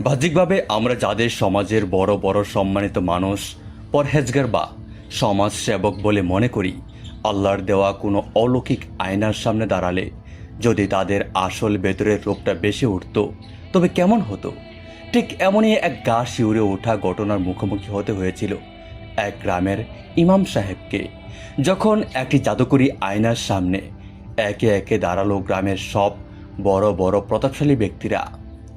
বাহ্যিকভাবে আমরা যাদের সমাজের বড় বড় সম্মানিত মানুষ, পরহেজগার বা সমাজসেবক বলে মনে করি, আল্লাহর দেওয়া কোনো অলৌকিক আয়নার সামনে দাঁড়ালে যদি তাদের আসল ভেতরের রূপটা বেশি উঠত তবে কেমন হতো। ঠিক এমনই এক গা শিউরে ওঠা ঘটনার মুখোমুখি হতে হয়েছিল এক গ্রামের ইমাম সাহেবকে। যখন একটি জাদুকরী আয়নার সামনে একে একে দাঁড়ালো গ্রামের সব বড় বড় প্রতাপশালী ব্যক্তিরা,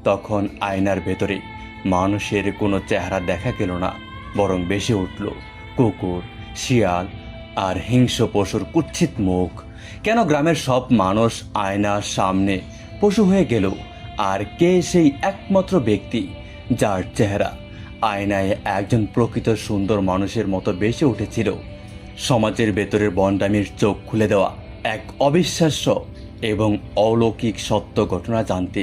তখন আয়নার ভেতরে মানুষের কোনো চেহারা দেখা গেল না, বরং বেশি উঠল কুকুর, শিয়াল আর হিংস্র পশুর কুৎসিত মুখ। কেন গ্রামের সব মানুষ আয়নার সামনে পশু হয়ে গেল? আর কে সেই একমাত্র ব্যক্তি যার চেহারা আয়নায় একজন প্রকৃত সুন্দর মানুষের মতো বেশি উঠেছিল? সমাজের ভেতরের বন্ডামির চোখ খুলে দেওয়া এক অবিশ্বাস্য এবং অলৌকিক সত্য ঘটনা জানতে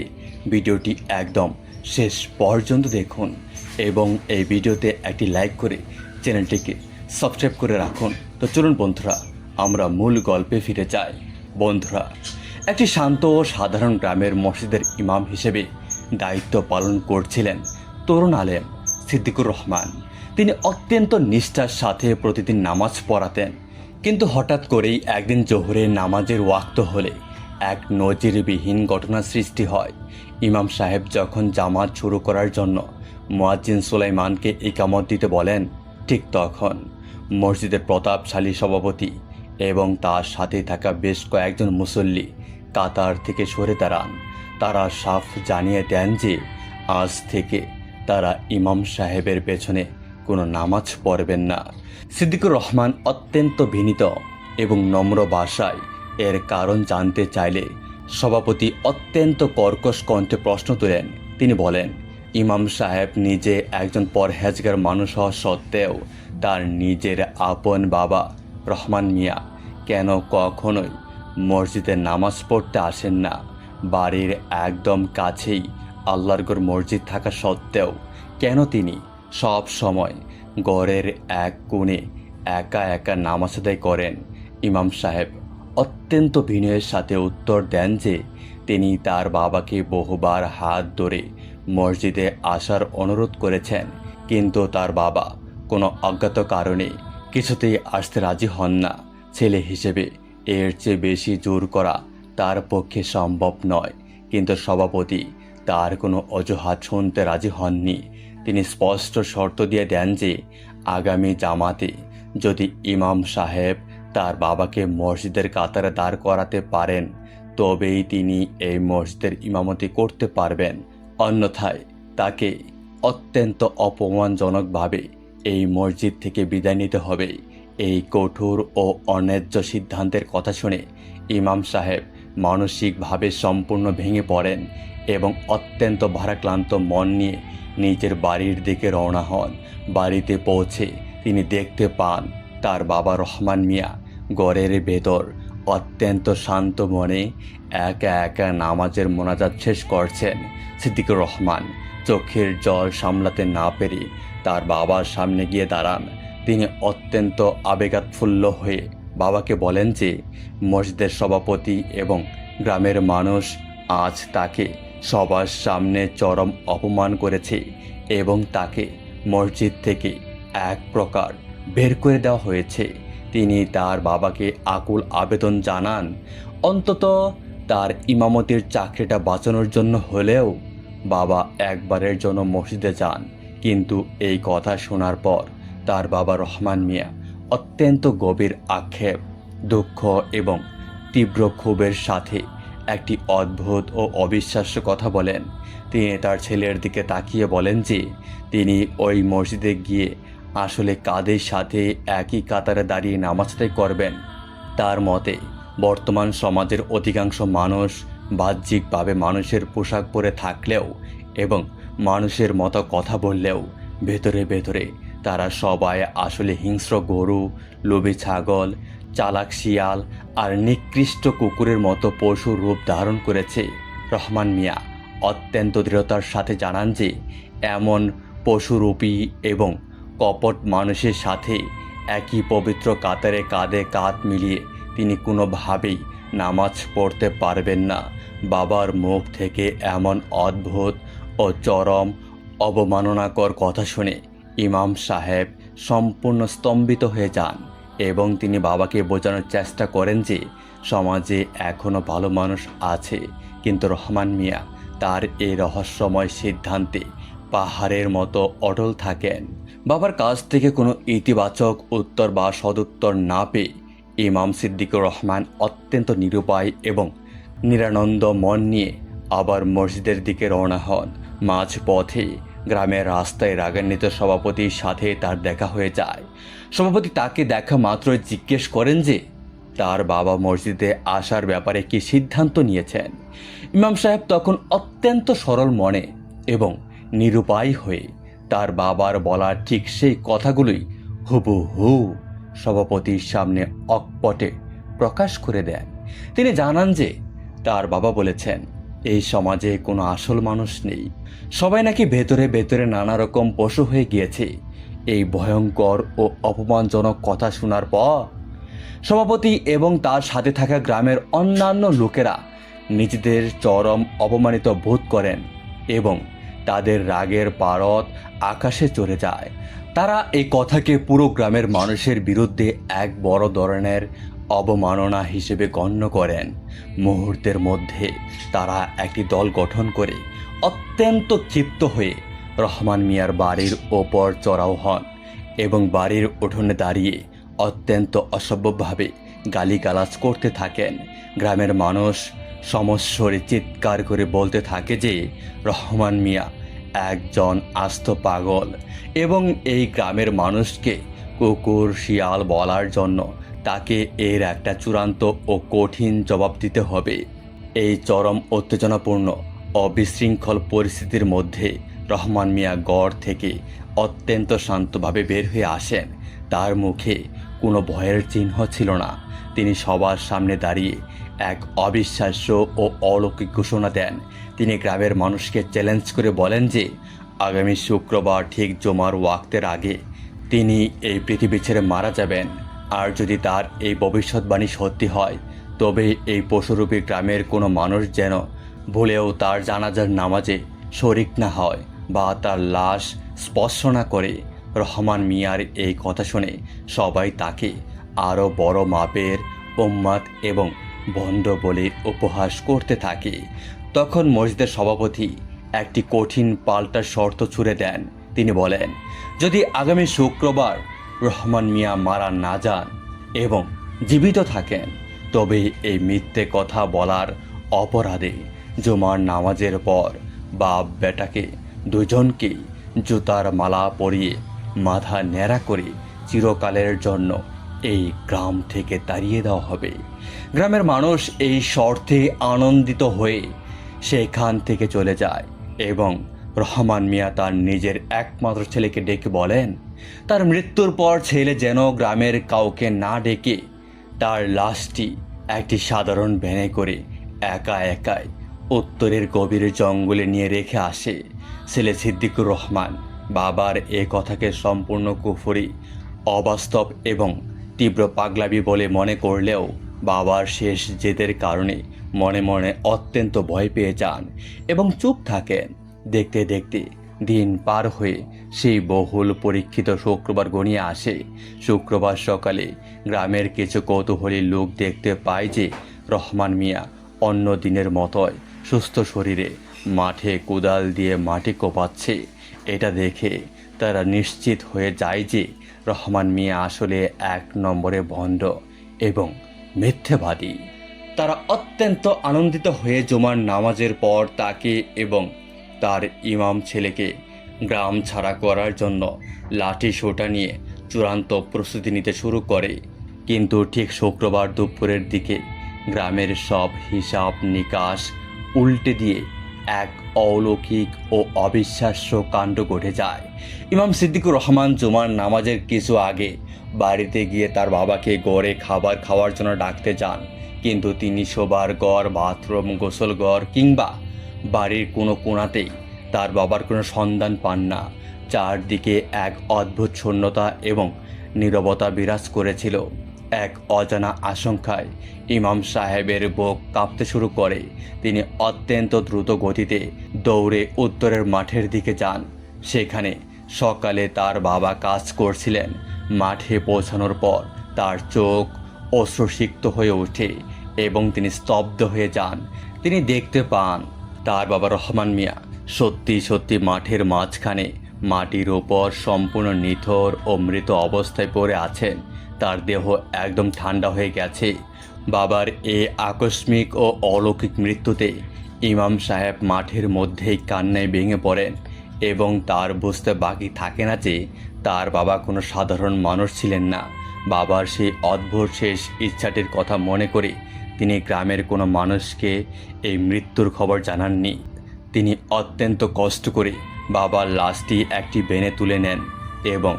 ভিডিওটি একদম শেষ পর্যন্ত দেখুন এবং এই ভিডিওতে একটি লাইক করে চ্যানেলটিকে সাবস্ক্রাইব করে রাখুন। তো চলুন বন্ধুরা, আমরা মূল গল্পে ফিরে যাই। বন্ধুরা, একটি শান্ত ও সাধারণ গ্রামের মসজিদের ইমাম হিসেবে দায়িত্ব পালন করছিলেন তরুণ আলেম সিদ্দিকুর রহমান। তিনি অত্যন্ত নিষ্ঠার সাথে প্রতিদিন নামাজ পড়াতেন। কিন্তু হঠাৎ করেই একদিন জোহরের নামাজের ওয়াক্ত হলে এক নজিরবিহীন ঘটনার সৃষ্টি হয়। ইমাম সাহেব যখন জামাত শুরু করার জন্য মুয়াজ্জিন সুলাইমানকে ইকামত দিতে বলেন, ঠিক তখন মসজিদের প্রতাপশালী সভাপতি এবং তার সাথে থাকা বেশ কয়েকজন মুসল্লি কাতার থেকে সরে দাঁড়ান। তারা সাফ জানিয়ে দেন যে আজ থেকে তারা ইমাম সাহেবের পেছনে কোনো নামাজ পড়বেন না। সিদ্দিকুর রহমান অত্যন্ত বিনীত এবং নম্র ভাষায় এর কারণ জানতে চাইলে সভাপতি অত্যন্ত কর্কশ কণ্ঠে প্রশ্ন তোলেন। তিনি বলেন, ইমাম সাহেব নিজে একজন পরহেজগার মানুষ হওয়া সত্ত্বেও তার নিজের আপন বাবা রহমান মিয়া কেন কখনোই মসজিদে নামাজ পড়তে আসেন না? বাড়ির একদম কাছেই আল্লাহর ঘর মসজিদ থাকা সত্ত্বেও কেন তিনি সব সময় ঘরের এক কোণে একা একা নামাজ আদায় করেন? ইমাম সাহেব অত্যন্ত বিনয়ের সাথে উত্তর দেন যে তিনি তার বাবাকে বহুবার হাত ধরে মসজিদে আসার অনুরোধ করেছেন, কিন্তু তার বাবা কোনো অজ্ঞাত কারণে কিছুতেই আসতে রাজি হন না। ছেলে হিসেবে এর চেয়ে বেশি জোর করা তার পক্ষে সম্ভব নয়। কিন্তু সভাপতি তার কোনো অজুহাত শুনতে রাজি হননি। তিনি স্পষ্ট শর্ত দিয়ে দেন যে আগামী জামাতে যদি ইমাম সাহেব তার বাবাকে মসজিদের কাতারে দাঁড় করাতে পারেন তবেই তিনি এই মসজিদের ইমামতি করতে পারবেন, অন্যথায় তাকে অত্যন্ত অপমানজনকভাবে এই মসজিদ থেকে বিদায় নিতে হবে। এই কঠোর ও অন্যায্য সিদ্ধান্তের কথা শুনে ইমাম সাহেব মানসিকভাবে সম্পূর্ণ ভেঙে পড়েন এবং অত্যন্ত ভারাক্লান্ত মন নিয়ে নিজের বাড়ির দিকে রওনা হন। বাড়িতে পৌঁছে তিনি দেখতে পান তার বাবা রহমান মিয়া ঘরের ভেতর অত্যন্ত শান্ত মনে একা একা নামাজের মোনাজাত শেষ করছেন। সিদ্দিকুর রহমান চোখের জল সামলাতে না পেরে তার বাবার সামনে গিয়ে দাঁড়ান। তিনি অত্যন্ত আবেগাৎফুল্ল হয়ে বাবাকে বলেন যে মসজিদের সভাপতি এবং গ্রামের মানুষ আজ তাকে সবার সামনে চরম অপমান করেছে এবং তাকে মসজিদ থেকে এক প্রকার বের করে দেওয়া হয়েছে। তিনি তার বাবাকে আকুল আবেদন জানান অন্তত তার ইমামতির চাকরিটা বাঁচানোর জন্য হলেও বাবা একবারের জন্য মসজিদে যান। কিন্তু এই কথা শোনার পর তার বাবা রহমান মিয়া অত্যন্ত গভীর আক্ষেপ, দুঃখ এবং তীব্র ক্ষোভের সাথে একটি অদ্ভুত ও অবিশ্বাস্য কথা বলেন। তিনি তার ছেলের দিকে তাকিয়ে বলেন যে তিনি ওই মসজিদে গিয়ে আসলে কাদের সাথে একই কাতারে দাঁড়িয়ে নামাজ আদায় করবেন। তার মতে বর্তমান সমাজের অধিকাংশ মানুষ বাহ্যিকভাবে মানুষের পোশাক পরে থাকলেও এবং মানুষের মতো কথা বললেও ভেতরে ভেতরে তারা সবাই আসলে হিংস্র গরু, লোভী ছাগল, চালাক শিয়াল আর নিকৃষ্ট কুকুরের মতো পশু রূপ ধারণ করেছে। রহমান মিয়া অত্যন্ত দৃঢ়তার সাথে জানান যে এমন পশুরূপী এবং কপট মানুষের সাথে একই পবিত্র কাতারে কাঁধে কাঁধ মিলিয়ে তিনি কোনোভাবেই নামাজ পড়তে পারবেন না। বাবার মুখ থেকে এমন অদ্ভুত ও চরম অবমাননাকর কথা শুনে ইমাম সাহেব সম্পূর্ণ স্তম্ভিত হয়ে যান এবং তিনি বাবাকে বোঝানোর চেষ্টা করেন যে সমাজে এখনও ভালো মানুষ আছে, কিন্তু রহমান মিয়া তার এই রহস্যময় সিদ্ধান্তে পাহাড়ের মতো অটল থাকেন। বাবার কাছ থেকে কোনো ইতিবাচক উত্তর বা সদুত্তর না পেয়ে ইমাম সিদ্দিকুর রহমান অত্যন্ত নিরুপায় এবং নিরানন্দ মন নিয়ে আবার মসজিদের দিকে রওনা হন। মাঝপথে গ্রামের রাস্তায় রাগান্বিত সভাপতির সাথে তার দেখা হয়ে যায়। সভাপতি তাকে দেখা মাত্রই জিজ্ঞেস করেন যে তার বাবা মসজিদে আসার ব্যাপারে কি সিদ্ধান্ত নিয়েছেন। ইমাম সাহেব তখন অত্যন্ত সরল মনে এবং নিরুপায় হয়ে তার বাবার বলা ঠিক সেই কথাগুলোই হুবহু সভাপতির সামনে অকপটে প্রকাশ করে দেন। তিনি জানান যে তার বাবা বলেছেন এই সমাজে কোনো আসল মানুষ নেই, সবাই নাকি ভেতরে ভেতরে নানা রকম পশু হয়ে গিয়েছে। এই ভয়ঙ্কর ও অপমানজনক কথা শোনার পর সভাপতি এবং তার সাথে থাকা গ্রামের অন্যান্য লোকেরা নিজেদের চরম অপমানিত বোধ করেন এবং তাদের রাগের পারদ আকাশে চড়ে যায়। তারা এই কথাকে পুরো গ্রামের মানুষের বিরুদ্ধে এক বড় ধরনের অবমাননা হিসেবে গণ্য করেন। মুহূর্তের মধ্যে তারা একটি দল গঠন করে অত্যন্ত ক্ষিপ্ত হয়ে রহমান মিয়ার বাড়ির ওপর চড়াও হন এবং বাড়ির উঠোনে দাঁড়িয়ে অত্যন্ত অসভ্যভাবে গালিগালাজ করতে থাকেন। গ্রামের মানুষ সমস্বরে চিৎকার করে বলতে থাকে যে রহমান মিয়া একজন আস্ত পাগল এবং এই গ্রামের মানুষকে কুকুর শিয়াল বলার জন্য তাকে এর একটা চূড়ান্ত ও কঠিন জবাব দিতে হবে। এই চরম উত্তেজনাপূর্ণ ও বিশৃঙ্খল পরিস্থিতির মধ্যে রহমান মিয়া গড় থেকে অত্যন্ত শান্তভাবে বের হয়ে আসেন। তার মুখে কোনো ভয়ের চিহ্ন ছিল না। তিনি সবার সামনে দাঁড়িয়ে এক অবিশ্বাস্য ও অলৌকিক ঘোষণা দেন। তিনি গ্রামের মানুষকে চ্যালেঞ্জ করে বলেন যে আগামী শুক্রবার ঠিক জুমার ওয়াক্তের আগে তিনি এই পৃথিবী ছেড়ে মারা যাবেন। আর যদি তার এই ভবিষ্যৎবাণী সত্যি হয় তবে এই পশুরূপী গ্রামের কোনো মানুষ যেন ভুলেও তার জানাজার নামাজে শরিক না হয় বা তার লাশ স্পর্শ না করে। রহমান মিয়ার এই কথা শুনে সবাই তাকে আরও বড় মাপের উম্মাদ এবং ভণ্ড বলে উপহাস করতে থাকে। তখন মসজিদের সভাপতি একটি কঠিন পাল্টা শর্ত ছুড়ে দেন। তিনি বলেন, যদি আগামী শুক্রবার রহমান মিয়া মারা না যান এবং জীবিত থাকেন তবে এই মিথ্যে কথা বলার অপরাধে জুমার নামাজের পর বাপ বেটাকে দুজনকেই জুতার মালা পরিয়ে মাথা ন্যাড়া করে চিরকালের জন্য এই গ্রাম থেকে তাড়িয়ে দেওয়া হবে। গ্রামের মানুষ এই শর্তে আনন্দিত হয়ে সেখান থেকে চলে যায় এবং রহমান মিয়া তার নিজের একমাত্র ছেলেকে ডেকে বলেন তার মৃত্যুর পর ছেলে যেন গ্রামের কাউকে না ডেকে তার লাশটি একটি সাধারণ ভ্যানে করে একা একাই উত্তরের গভীর জঙ্গলে নিয়ে রেখে আসে। ছেলে সিদ্দিকুর রহমান বাবার এ কথাকে সম্পূর্ণ কুফরি, অবাস্তব এবং তীব্র পাগলামি বলে মনে করলেও বাবার শেষ জেদের কারণে মনে মনে অত্যন্ত ভয় পেয়ে যান এবং চুপ থাকেন। দেখতে দেখতে দিন পার হয়ে সেই বহুল পরীক্ষিত শুক্রবার গণিয়ে আসে। শুক্রবার সকালে গ্রামের কিছু কৌতূহলী লোক দেখতে পায় যে রহমান মিয়া অন্য দিনের মতোই সুস্থ শরীরে মাঠে কোদাল দিয়ে মাটি কোপাচ্ছে। এটা দেখে তারা নিশ্চিত হয়ে যায় যে রহমান মিয়া আসলে এক নম্বরে ভণ্ড এবং মিথ্যাবাদী। তারা অত্যন্ত আনন্দিত হয়ে জুমার নামাজের পর তাকে এবং তার ইমাম ছেলেকে গ্রাম ছাড়া করার জন্য লাঠি সোটা নিয়ে চূড়ান্ত প্রস্তুতি নিতে শুরু করে। কিন্তু ঠিক শুক্রবার দুপুরের দিকে গ্রামের সব হিসাব নিকাশ উল্টে দিয়ে এক অলৌকিক ও অবিশ্বাস্য কাণ্ড ঘটে যায়। ইমাম সিদ্দিকুর রহমান জুমার নামাজের কিছু আগে বাড়িতে গিয়ে তার বাবাকে গড়ে খাবার খাওয়ার জন্য ডাকতে যান, কিন্তু তিনি শোবার ঘর, বাথরুম, গোসল ঘর কিংবা বাড়ির কোনো কোণাতেই তার বাবার কোনো সন্ধান পান না। চারদিকে এক অদ্ভুত শূন্যতা এবং নীরবতা বিরাজ করেছিল। এক অজানা আশঙ্কায় ইমাম সাহেবের বুক কাঁপতে শুরু করে। তিনি অত্যন্ত দ্রুত গতিতে দৌড়ে উত্তরের মাঠের দিকে যান। সেখানে সকালে তার বাবা কাজ করছিলেন। মাঠে পৌঁছানোর পর তার চোখ অশ্রুসিক্ত হয়ে ওঠে এবং তিনি স্তব্ধ হয়ে যান। তিনি দেখতে পান তার বাবা রহমান মিয়া সত্যি সত্যি মাঠের মাঝখানে মাটির ওপর সম্পূর্ণ নিথর ও মৃত অবস্থায় পড়ে আছেন। তার দেহ একদম ঠান্ডা হয়ে গেছে। বাবার এই আকস্মিক ও অলৌকিক মৃত্যুতে ইমাম সাহেব মাঠের মধ্যেই কান্নায় ভেঙে পড়েন এবং তার বুঝতে বাকি থাকে না যে তার বাবা কোনো সাধারণ মানুষ ছিলেন না। বাবার সেই অদ্ভুত শেষ ইচ্ছাটির কথা মনে করে তিনি গ্রামের কোনো মানুষকে এই মৃত্যুর খবর জানাননি। তিনি অত্যন্ত কষ্ট করে বাবার লাশটি একটি বেনে তুলে নেন এবং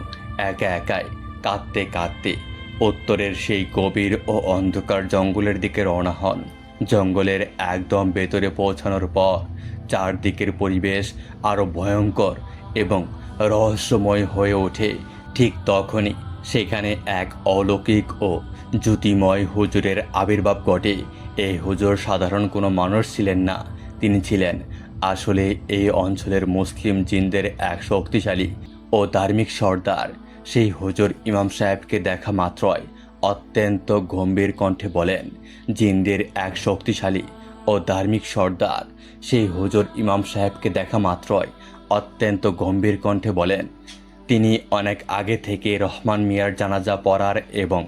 একা একাই কাঁদতে কাঁদতে উত্তরের সেই গভীর ও অন্ধকার জঙ্গলের দিকে রওনা হন। জঙ্গলের একদম ভেতরে পৌঁছানোর পর চারদিকের পরিবেশ আরও ভয়ঙ্কর এবং রহস্যময় হয়ে ওঠে। ঠিক তখনই সেখানে এক অলৌকিক ও জ্যোতিময় হুজুরের আবির্ভাব ঘটে। এই হুজুর সাধারণ কোনো মানুষ ছিলেন না, তিনি ছিলেন আসলে এই অঞ্চলের মুসলিম জিনদের এক শক্তিশালী ও ধার্মিক সর্দার। সেই হুজুর ইমাম সাহেবকে দেখা মাত্রই অত্যন্ত গম্ভীর কণ্ঠে বলেন, জিনদের এক শক্তিশালী ও ধার্মিক সর্দার সেই হুজুর ইমাম সাহেবকে দেখা মাত্রই অত্যন্ত গম্ভীর কণ্ঠে বলেন, তিনি অনেক আগে থেকে রহমান মিয়ার জানাজা পড়ার এবং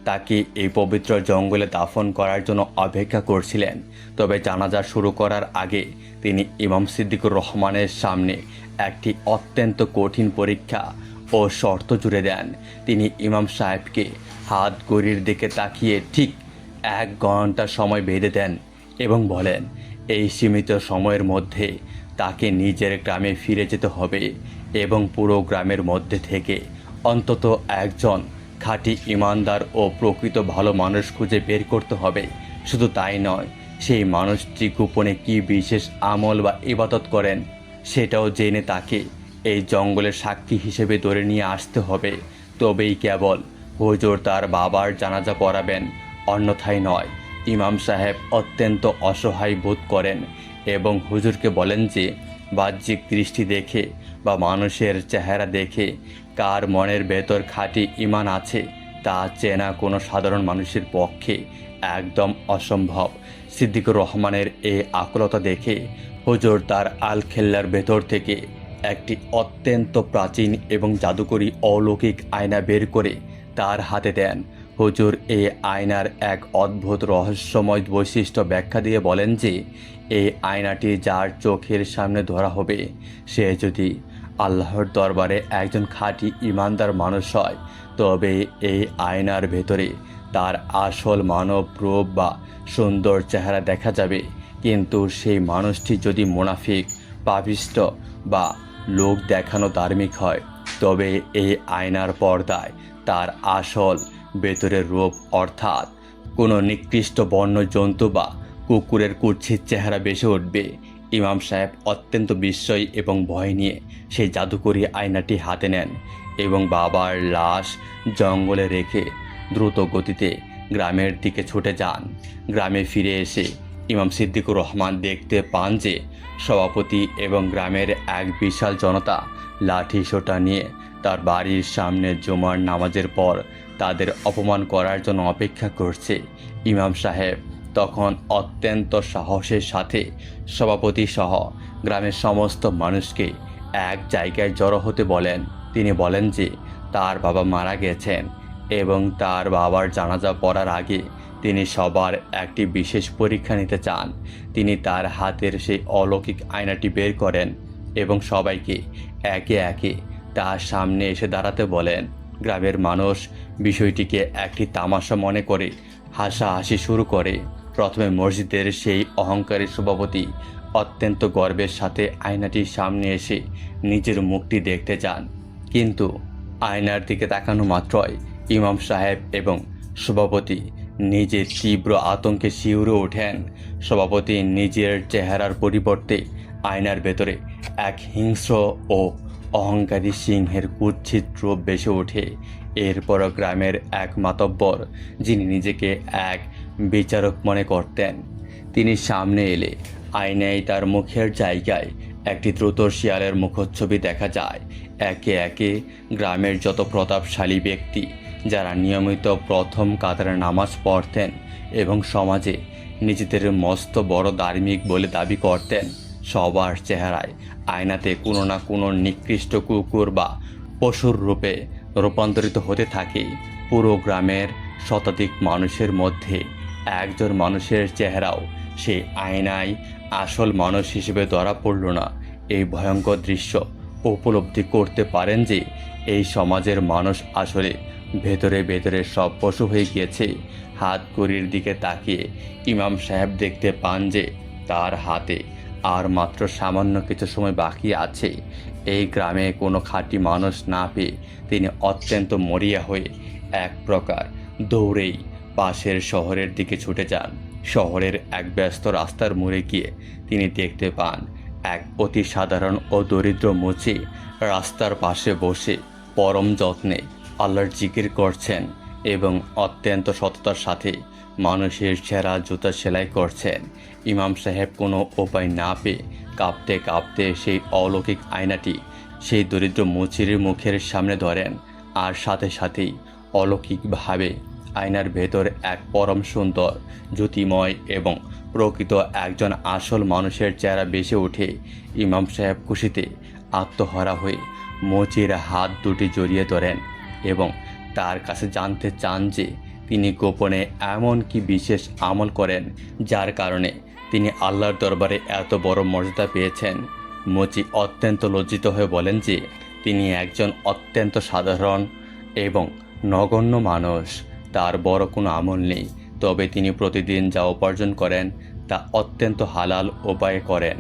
তাকে এই পবিত্র জঙ্গলে দাফন করার জন্য অপেক্ষা করছিলেন। তবে জানাজা শুরু করার আগে তিনি ইমাম সিদ্দিকুর রহমানের সামনে একটি অত্যন্ত কঠিন পরীক্ষা ও শর্ত জুড়ে দেন। তিনি ইমাম সাহেবকে হাত ঘড়ির দিকে তাকিয়ে ঠিক 1 ঘন্টা সময় বেঁধে দেন এবং বলেন, এই সীমিত সময়ের মধ্যে তাকে নিজের গ্রামে ফিরে যেতে হবে এবং পুরো গ্রামের মধ্যে থেকে অন্তত একজন খাঁটি ইমানদার ও প্রকৃত ভালো মানুষ খুঁজে বের করতে হবে। শুধু তাই নয়, সেই মানুষটি গোপনে কী বিশেষ আমল বা ইবাদত করেন সেটাও জেনে তাকে এই জঙ্গলের সাক্ষী হিসেবে ধরে নিয়ে আসতে হবে। তবেই কেবল হুজুর তার বাবার জানাজা পড়াবেন, অন্যথায় নয়। ইমাম সাহেব অত্যন্ত অসহায় বোধ করেন এবং হুজুরকে বলেন যে বাহ্যিক দৃষ্টি দেখে বা মানুষের চেহারা দেখে কার মনের ভেতর খাঁটি ঈমান আছে তা চেনা কোনো সাধারণ মানুষের পক্ষে একদম অসম্ভব। সিদ্দিকুর রহমানের এই আকুলতা দেখে হুজুর তার আলখেল্লার ভেতর থেকে একটি অত্যন্ত প্রাচীন এবং জাদুকরী অলৌকিক আয়না বের করে তার হাতে দেন। হুজুর এই আয়নার এক অদ্ভুত রহস্যময় বৈশিষ্ট্য ব্যাখ্যা দিয়ে বলেন যে এই আয়নাটি যার চোখের সামনে ধরা হবে সে যদি আল্লাহর দরবারে একজন খাঁটি ইমানদার মানুষ হয় তবে এই আয়নার ভেতরে তার আসল মানব রূপ বা সুন্দর চেহারা দেখা যাবে। কিন্তু সেই মানুষটি যদি মুনাফিক, পাপিষ্ট বা লোক দেখানো ধার্মিক হয় তবে এই আয়নার পর্দায় তার আসল ভেতরের রূপ অর্থাৎ কোনো নিকৃষ্ট বন্য জন্তু বা কুকুরের কুৎসিত চেহারা বেশি উঠবে। ইমাম সাহেব অত্যন্ত বিস্ময় এবং ভয় নিয়ে সেই জাদুকরী আয়নাটি হাতে নেন এবং বাবার লাশ জঙ্গলে রেখে দ্রুত গতিতে গ্রামের দিকে ছুটে যান। গ্রামে ফিরে এসে ইমাম সিদ্দিকুর রহমান দেখতে পান যে সভাপতি এবং গ্রামের এক বিশাল জনতা লাঠি সোঁটা নিয়ে তার বাড়ির সামনে জুমার নামাজের পর তাদের অপমান করার জন্য অপেক্ষা করছে। ইমাম সাহেব তখন অত্যন্ত সাহসের সাথে সভাপতি সহ গ্রামের সমস্ত মানুষকে এক জায়গায় জড়ো হতে বলেন। তিনি বলেন যে তার বাবা মারা গেছেন এবং তার বাবার জানাজা পড়ার আগে তিনি সবার একটি বিশেষ পরীক্ষা নিতে চান। তিনি তার হাতের সেই অলৌকিক আয়নাটি বের করেন এবং সবাইকে একে একে তার সামনে এসে দাঁড়াতে বলেন। গ্রামের মানুষ বিষয়টিকে একটি তামাশা মনে করে হাসাহাসি শুরু করে। প্রথমে মসজিদের সেই অহংকারী সভাপতি অত্যন্ত গর্বের সাথে আয়নাটির সামনে এসে নিজের মুখটি দেখতে চান, কিন্তু আয়নার দিকে তাকানো মাত্রই ইমাম সাহেব এবং সভাপতি নিজের তীব্র আতঙ্কে শিউরে ওঠেন। সভাপতি নিজের চেহারার পরিবর্তে আয়নার ভেতরে এক হিংস্র ও অহংকারী সিংহের কুৎসিত রূপ বেসে ওঠে। এরপর গ্রামের এক মাতব্বর, যিনি নিজেকে এক বিচারক মনে করতেন, তিনি সামনে এলে আয়নায় তার মুখের জায়গায় একটি দ্রুত শিয়ালের মুখচ্ছবি দেখা যায়। একে একে গ্রামের যত প্রতাপশালী ব্যক্তি যারা নিয়মিত প্রথম কাতারে নামাজ পড়তেন এবং সমাজে নিজেদের মস্ত বড় ধার্মিক বলে দাবি করতেন, সবার চেহারায় আয়নাতে কোনো না কোনো নিকৃষ্ট কুকুর বা পশুর রূপে রূপান্তরিত হতে থাকে। পুরো গ্রামের শতাধিক মানুষের মধ্যে একজন মানুষের চেহারাও সেই আয়নায় আসল মানুষ হিসেবে ধরা পড়ল না। এই ভয়ঙ্কর দৃশ্য উপলব্ধি করতে পারেন যে এই সমাজের মানুষ আসলে ভেতরে ভেতরে সব পশু হয়ে গিয়েছে। হাত ঘড়ির দিকে তাকিয়ে ইমাম সাহেব দেখতে পান যে তার হাতে আর মাত্র সামান্য কিছু সময় বাকি আছে। এই গ্রামে কোনো খাঁটি মানুষ না পেয়ে তিনি অত্যন্ত মরিয়া হয়ে এক প্রকার দৌড়েই পাশের শহরের দিকে ছুটে যান। শহরের এক ব্যস্ত রাস্তার মোড়ে গিয়ে তিনি দেখতে পান এক অতি সাধারণ ও দরিদ্র মুচি রাস্তার পাশে বসে পরম যত্নে আল্লাহর জিকির করছেন এবং অত্যন্ত সততার সাথে মানুষের ছেঁড়া জুতা সেলাই করছেন। ইমাম সাহেব কোনো উপায় না পেয়ে কাঁপতে কাঁপতে সেই অলৌকিক আয়নাটি সেই দরিদ্র মুচির মুখের সামনে ধরেন, আর সাথে সাথেই অলৌকিকভাবে আয়নার ভেতর এক পরম সুন্দর, জ্যোতিময় এবং প্রকৃত একজন আসল মানুষের চেহারা বেশি ওঠে। ইমাম সাহেব খুশিতে আত্মহারা হয়ে মুচির হাত দুটি জড়িয়ে ধরেন এবং তার কাছে জানতে চান যে তিনি গোপনে এমন কি বিশেষ আমল করেন যার কারণে তিনি আল্লাহর দরবারে এত বড় মর্যাদা পেয়েছেন। মুচি অত্যন্ত লজ্জিত হয়ে বলেন যে তিনি একজন অত্যন্ত সাধারণ এবং নগণ্য মানুষ, তার বড় কোনো আমল নেই, তবে তিনি প্রতিদিন যা উপার্জন করেন তা অত্যন্ত হালাল উপায়ে করেন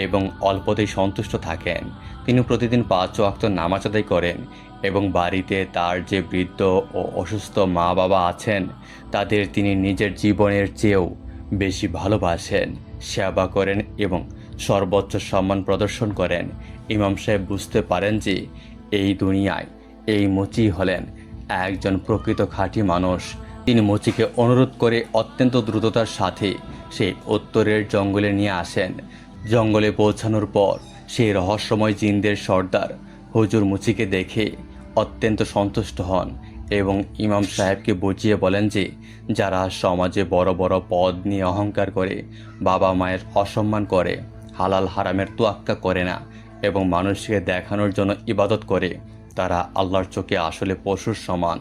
এবং অল্পতেই সন্তুষ্ট থাকেন। তিনি প্রতিদিন 5 ওয়াক্ত নামাজ আদায় করেন এবং বাড়িতে তার যে বৃদ্ধ ও অসুস্থ মা বাবা আছেন তাদের তিনি নিজের জীবনের চেয়েও বেশি ভালোবাসেন, সেবা করেন এবং সর্বোচ্চ সম্মান প্রদর্শন করেন। ইমাম সাহেব বুঝতে পারেন যে এই দুনিয়ায় এই মুচি হলেন একজন প্রকৃত খাঁটি মানুষ। তিনি মুচিকে অনুরোধ করে অত্যন্ত দ্রুততার সাথে সেই উত্তরের জঙ্গলে নিয়ে আসেন। জঙ্গলে পৌঁছানোর পর সেই রহস্যময় জিনদের সর্দার হুজুর মুচিকে দেখে অত্যন্ত সন্তুষ্ট হন এবং ইমাম সাহেবকে বুঝিয়ে বলেন যে যারা সমাজে বড় বড় পদ নিয়ে অহংকার করে, বাবা মায়ের অসম্মান করে, হালাল হারামের তোয়াক্কা করে না এবং মানুষকে দেখানোর জন্য ইবাদত করে, তারা আল্লাহর চোখে আসলে পশুর সমান।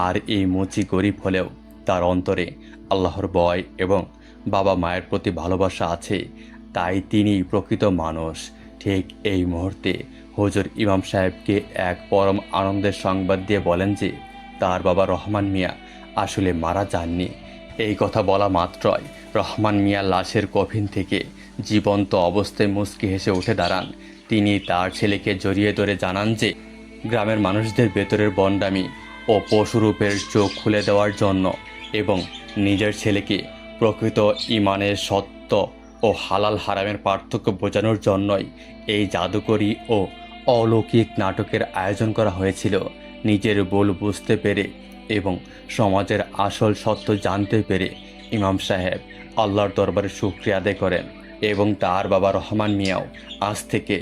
আর এই মুচি গরিব হলেও তার অন্তরে আল্লাহর ভয় এবং বাবা মায়ের প্রতি ভালোবাসা আছে, তাই তিনি প্রকৃত মানুষ। ঠিক এই মুহূর্তে হুজুর ইমাম সাহেবকে এক পরম আনন্দের সংবাদ দিয়ে বলেন যে তার বাবা রহমান মিয়া আসলে মারা যাননি। এই কথা বলা মাত্রই রহমান মিয়া লাশের কফিন থেকে জীবন্ত অবস্থায় মুচকি হেসে উঠে দাঁড়ান। তিনি তার ছেলেকে জড়িয়ে ধরে জানান যে গ্রামের মানুষদের ভেতরের বন্ডামি ও পশুরূপের চোখ খুলে দেওয়ার জন্য এবং নিজের ছেলেকে প্রকৃত ইমানের সত্য ও হালাল হারামের পার্থক্য বোঝানোর জন্যই এই জাদুকরী ও অলৌকিক নাটকের আয়োজন করা হয়েছিল। নিজের ভুল বুঝতে পেরে এবং সমাজের আসল সত্য জানতে পেরে ইমাম সাহেব আল্লাহর দরবারে শুকরিয়া আদায় করেন এবং তার বাবা রহমান মিয়াও আজ থেকে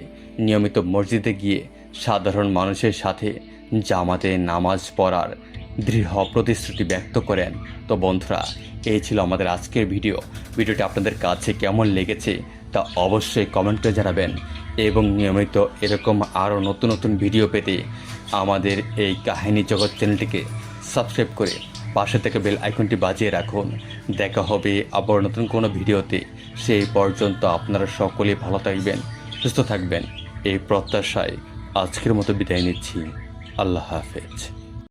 নিয়মিত মসজিদে গিয়ে সাধারণ মানুষের সাথে জামাতে নামাজ পড়ার দৃঢ় প্রতিশ্রুতি ব্যক্ত করেন। তো বন্ধুরা, এই ছিল আমাদের আজকের ভিডিওটি আপনাদের কাছে কেমন লেগেছে তা অবশ্যই কমেন্ট করে জানাবেন এবং নিয়মিত এরকম আরও নতুন নতুন ভিডিও পেতে আমাদের এই কাহিনী জগৎ চ্যানেলটিকে সাবস্ক্রাইব করে পাশে থেকে বেল আইকনটি বাজিয়ে রাখুন। দেখা হবে আবার নতুন কোনো ভিডিওতে। সেই পর্যন্ত আপনারা সকলেই ভালো থাকবেন, সুস্থ থাকবেন এই প্রত্যাশায় আজকের মতো বিদায় নিচ্ছি। আল্লাহ হাফেজ।